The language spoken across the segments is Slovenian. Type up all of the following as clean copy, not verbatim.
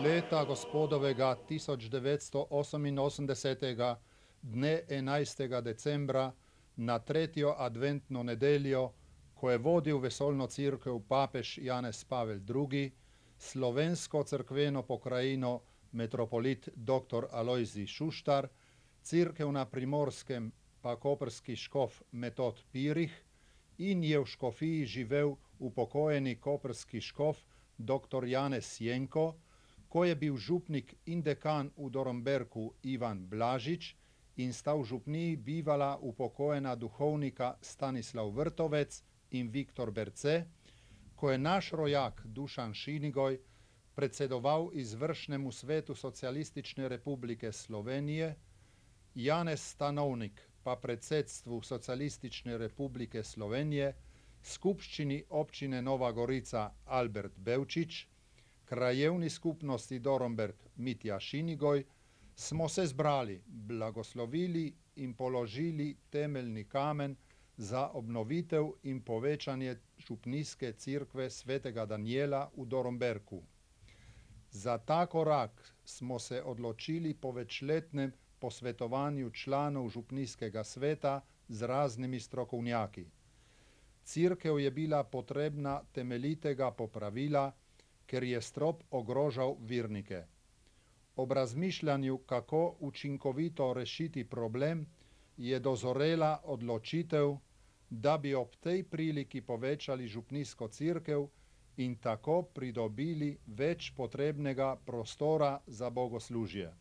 leta gospodovega 1988, dne 11. decembra, na tretjo adventno nedeljo, ko je vodil vesoljno cerkev papež Janez Pavel II., slovensko cerkveno pokrajino metropolit dr. Alojzij Šuštar, cerkev na Primorskem pa koprski škof Metod Pirih in je v škofiji živel upokojeni koprski škof dr. Janez Jenko, ko je bil župnik in dekan v Dornberku Ivan Blažič in sta v župniji bivala upokojena duhovnika Stanislav Vrtovec in Viktor Berce, ko je naš rojak Dušan Šinigoj predsedoval izvršnemu svetu Socialistične republike Slovenije, Janez Stanovnik pa predsedstvu Socialistične republike Slovenije, skupščini občine Nova Gorica Albert Bevčič, krajevni skupnosti Dornberk Mitja Šinigoj, smo se zbrali, blagoslovili in položili temeljni kamen za obnovitev in povečanje župnijske cerkve svetega Danijela v Dornberku. Za ta korak smo se odločili po večletnem posvetovanju članov župnijskega sveta z raznimi strokovnjaki. Cerkev je bila potrebna temeljitega popravila, ker je strop ogrožal vernike. Ob razmišljanju, kako učinkovito rešiti problem, je dozorela odločitev, da bi ob tej priliki povečali župnijsko cerkev in tako pridobili več potrebnega prostora za bogoslužje.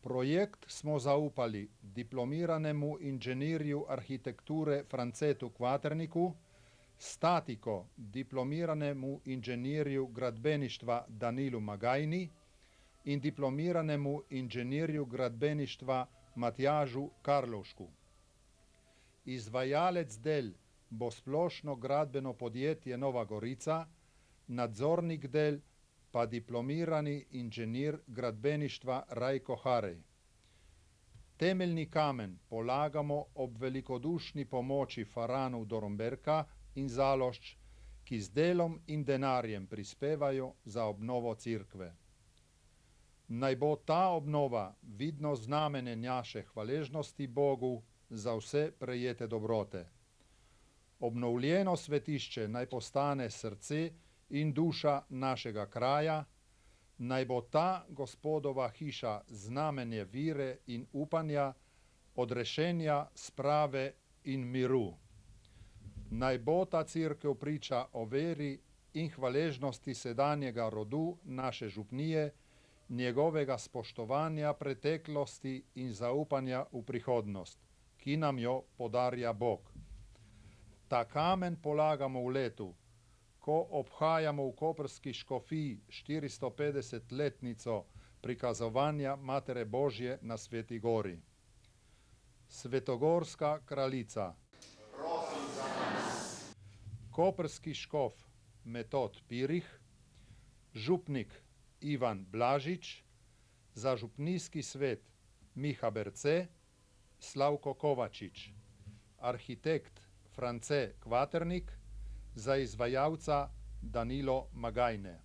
Projekt smo zaupali diplomiranemu inženirju arhitekture Francetu Kvaterniku, statiko diplomiranemu inženirju gradbeništva Danilu Magajni in diplomiranemu inženirju gradbeništva Matjažu Karlovšku. Izvajalec del bo splošno gradbeno podjetje Nova Gorica, nadzornik del pa diplomirani inženir gradbeništva Rajko Harej. Temeljni kamen polagamo ob velikodušni pomoči faranov Dornberka in Zalošč, ki z delom in denarjem prispevajo za obnovo cerkve. Naj bo ta obnova vidno znamenje naše hvaležnosti Bogu za vse prejete dobrote. Obnovljeno svetišče naj postane srce in duša našega kraja, naj bo ta Gospodova hiša znamenje vire in upanja, odrešenja, sprave in miru. Naj bo ta cerkev priča o veri in hvaležnosti sedanjega rodu naše župnije, njegovega spoštovanja preteklosti in zaupanja v prihodnost, ki nam jo podarja Bog. Ta kamen polagamo v letu, ko obhajamo v koprski škofiji 450-letnico prikazovanja Matere Božje na Sveti Gori. Svetogorska kraljica, prosi za nas. Koprski škof Metod Pirih, župnik Ivan Blažič, za župnijski svet Miha Berce, Slavko Kovačič, arhitekt France Kvaternik, za izvajalca Danilo Magajne.